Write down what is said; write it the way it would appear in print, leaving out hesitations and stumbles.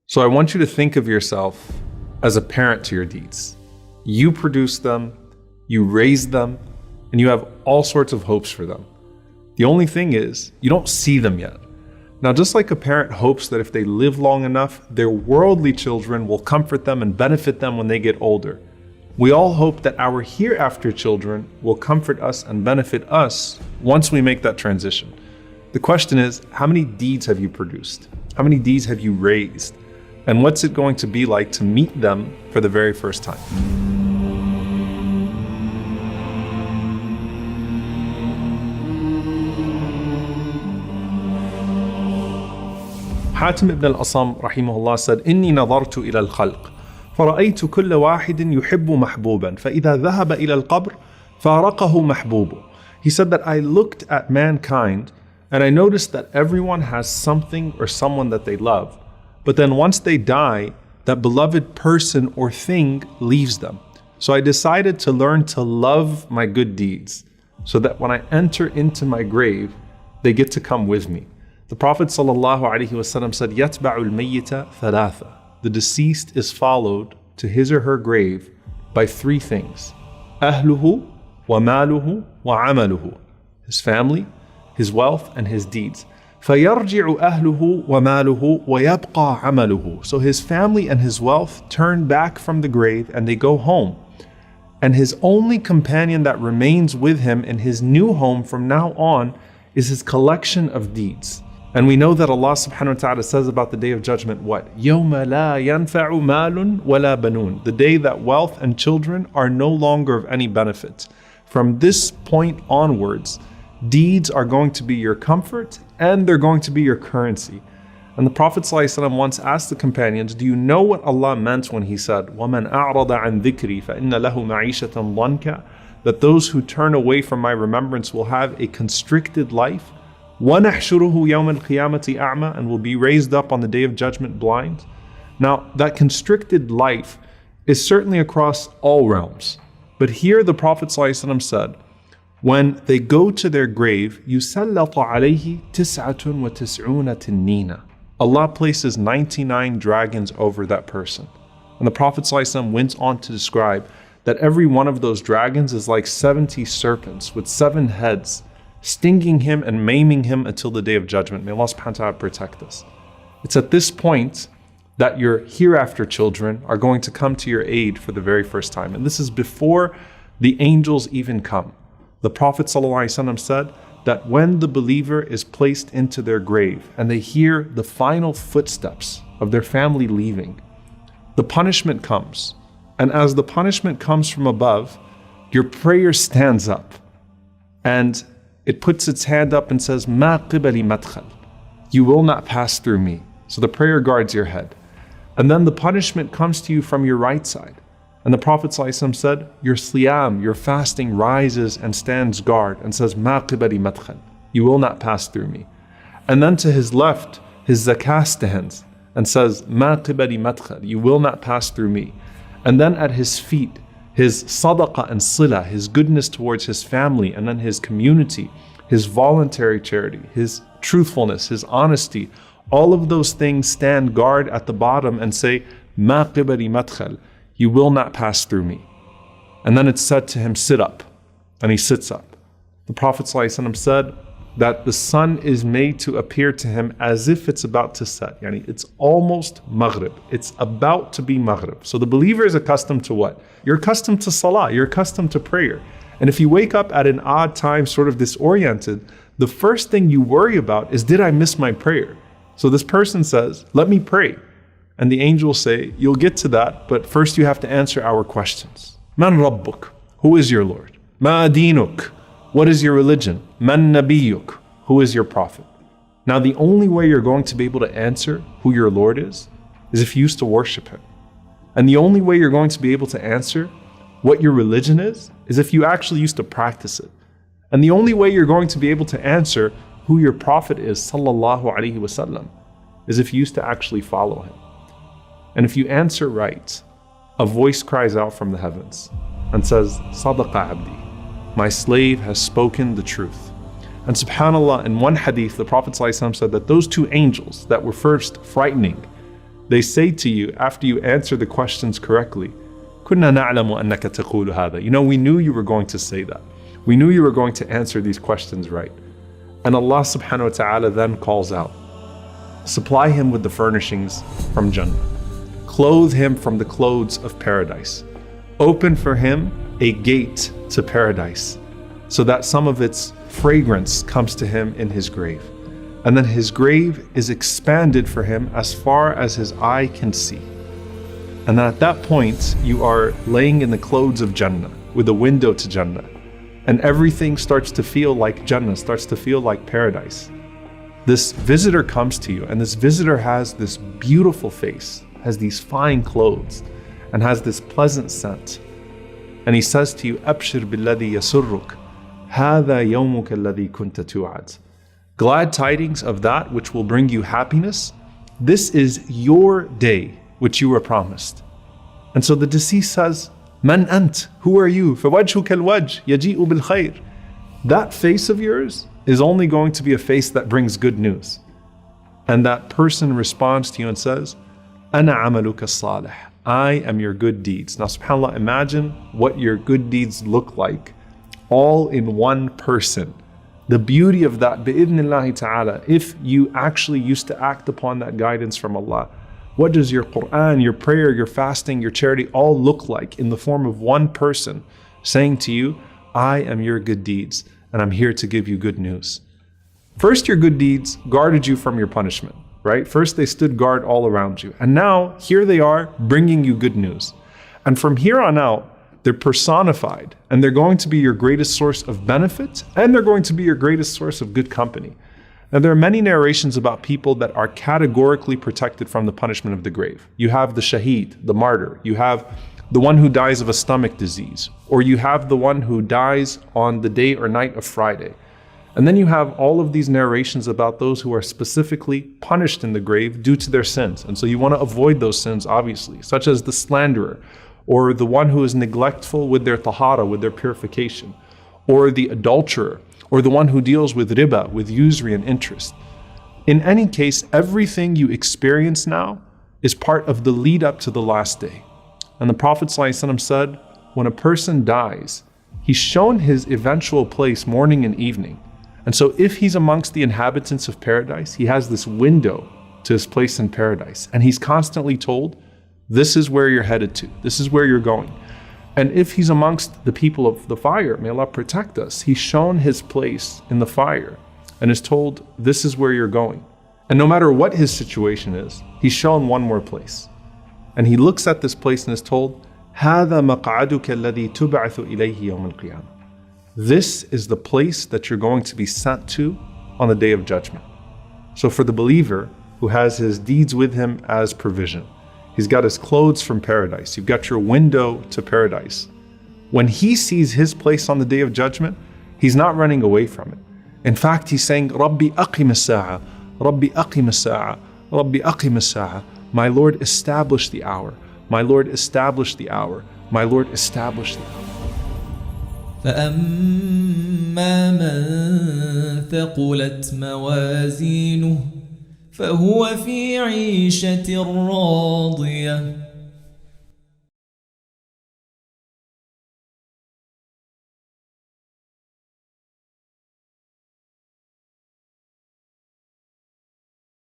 So I want you to think of yourself as a parent to your deeds. You produce them, you raise them, and you have all sorts of hopes for them. The only thing is, you don't see them yet. Now, just like a parent hopes that if they live long enough, their worldly children will comfort them and benefit them when they get older, we all hope that our hereafter children will comfort us and benefit us once we make that transition. The question is, how many deeds have you produced? How many deeds have you raised? And what's it going to be like to meet them for the very first time? Hatim ibn al-Asam rahimahullah said, إني نظرت إلى الخلق فرأيت كل واحد يحب محبوبا فإذا ذهب إلى القبر فارقه محبوبه. He said that I looked at mankind and I noticed that everyone has something or someone that they love. But then once they die, that beloved person or thing leaves them. So I decided to learn to love my good deeds so that when I enter into my grave, they get to come with me. The Prophet ﷺ said, يَتْبَعُ الْمَيِّتَ ثَلَاثًا. The deceased is followed to his or her grave by three things. أهله وماله وعمله. His family, his wealth, and his deeds. فَيَرْجِعُ أَهْلُهُ وَمَالُهُ وَيَبْقَى عَمَلُهُ. So his family and his wealth turn back from the grave and they go home. And his only companion that remains with him in his new home from now on is his collection of deeds. And we know that Allah subhanahu wa ta'ala says about the Day of Judgment what? يَوْمَ لَا يَنْفَعُ مَالٌ وَلَا بَنُونَ. The day that wealth and children are no longer of any benefit. From this point onwards, deeds are going to be your comfort and they're going to be your currency. And the Prophet ﷺ once asked the companions, do you know what Allah meant when he said, وَمَنْ أَعْرَضَ عَنْ ذِكْرِي فَإِنَّ لَهُ مَعِيشَةً ضَنْكَ? That those who turn away from my remembrance will have a constricted life. وَنَحْشُرُهُ يَوْمَ الْقِيَامَةِ أَعْمَى, and will be raised up on the Day of Judgment blind. Now, that constricted life is certainly across all realms. But here the Prophet ﷺ said, when they go to their grave, يُسَلَّطَ عَلَيْهِ تِسْعَةٌ وَتِسْعُونَ تِنِّينَ. Allah places 99 dragons over that person. And the Prophet ﷺ went on to describe that every one of those dragons is like 70 serpents with 7 heads, stinging him and maiming him until the Day of Judgment. May Allah subhanahu wa ta'ala protect us. It's at this point that your hereafter children are going to come to your aid for the very first time. And this is before the angels even come. The Prophet ﷺ said that when the believer is placed into their grave and they hear the final footsteps of their family leaving, the punishment comes. And as the punishment comes from above, your prayer stands up and it puts its hand up and says, مَا قِبَلِ مَدْخَلٍ. You will not pass through me. So the prayer guards your head. And then the punishment comes to you from your right side. And the Prophet ﷺ said, your siyam, your fasting rises and stands guard and says, مَا قِبَلِ مَدْخَلٍ. You will not pass through me. And then to his left, his zakah stands and says, مَا قِبَلِ مَدْخَلٍ. You will not pass through me. And then at his feet, his sadaqah and sila, his goodness towards his family and then his community, his voluntary charity, his truthfulness, his honesty, all of those things stand guard at the bottom and say, مَا قِبَلِ مَدْخَلٍ. You will not pass through me. And then it's said to him, sit up. And he sits up. The Prophet ﷺ said that the sun is made to appear to him as if it's about to set. Yani it's almost Maghrib. It's about to be Maghrib. So the believer is accustomed to what? You're accustomed to salah. You're accustomed to prayer. And if you wake up at an odd time, sort of disoriented, the first thing you worry about is, did I miss my prayer? So this person says, let me pray. And the angels say, you'll get to that, but first you have to answer our questions. Man Rabbuk? Who is your Lord? Ma dinuk? What is your religion? Man Nabiyuk? Who is your prophet? Now the only way you're going to be able to answer who your Lord is if you used to worship him. And the only way you're going to be able to answer what your religion is if you actually used to practice it. And the only way you're going to be able to answer who your prophet is, sallallahu alaihi wasallam, is if you used to actually follow him. And if you answer right, a voice cries out from the heavens and says, Sadaqa abdi, my slave has spoken the truth. And subhanAllah, in one hadith, the Prophet ﷺ said that those two angels that were first frightening, they say to you after you answer the questions correctly, كنا نعلم أنك تقول هذا. You know, we knew you were going to say that. We knew you were going to answer these questions right. And Allah subhanahu wa ta'ala then calls out, supply him with the furnishings from Jannah. Clothe him from the clothes of paradise. Open for him a gate to paradise so that some of its fragrance comes to him in his grave. And then his grave is expanded for him as far as his eye can see. And then at that point, you are laying in the clothes of Jannah with a window to Jannah. And everything starts to feel like Jannah, starts to feel like paradise. This visitor comes to you, and this visitor has this beautiful face, has these fine clothes, and has this pleasant scent. And he says to you, أبشر بالذي يسرك هذا يومك الذي كنت توعد. Glad tidings of that which will bring you happiness. This is your day which you were promised. And so the deceased says, Man ant, who are you? فوجهك الوجه يجيء بالخير. That face of yours is only going to be a face that brings good news. And that person responds to you and says, أنا عملك الصالح. I am your good deeds. Now subhanAllah, imagine what your good deeds look like all in one person. The beauty of that, bi'idhnillahi ta'ala, if you actually used to act upon that guidance from Allah, what does your Quran, your prayer, your fasting, your charity all look like in the form of one person saying to you, I am your good deeds and I'm here to give you good news. First, your good deeds guarded you from your punishment, right? First, they stood guard all around you. And now, here they are bringing you good news. And from here on out, they're personified and they're going to be your greatest source of benefit and they're going to be your greatest source of good company. Now, there are many narrations about people that are categorically protected from the punishment of the grave. You have the shaheed, the martyr. You have the one who dies of a stomach disease. Or you have the one who dies on the day or night of Friday. And then you have all of these narrations about those who are specifically punished in the grave due to their sins. And so you want to avoid those sins, obviously, such as the slanderer, or the one who is neglectful with their tahara, with their purification, or the adulterer, or the one who deals with riba, with usury and interest. In any case, everything you experience now is part of the lead up to the last day. And the Prophet ﷺ said, when a person dies, he's shown his eventual place morning and evening. And so if he's amongst the inhabitants of paradise, he has this window to his place in paradise. And he's constantly told, this is where you're headed to. This is where you're going. And if he's amongst the people of the fire, may Allah protect us, he's shown his place in the fire and is told, this is where you're going. And no matter what his situation is, he's shown one more place. And he looks at this place and is told, هذا مقعدك الذي تبعث إليه يوم القيامة. This is the place that you're going to be sent to on the day of judgment. So for the believer who has his deeds with him as provision, he's got his clothes from paradise. You've got your window to paradise. When he sees his place on the day of judgment, he's not running away from it. In fact, he's saying, Rabbi aqim as-sa'a, Rabbi aqim as-sa'a, Rabbi aqim as-sa'a. My Lord, establish the hour. My Lord, establish the hour. My Lord, establish the hour. فأما من ثقلت موازينه فهو في عيشة راضية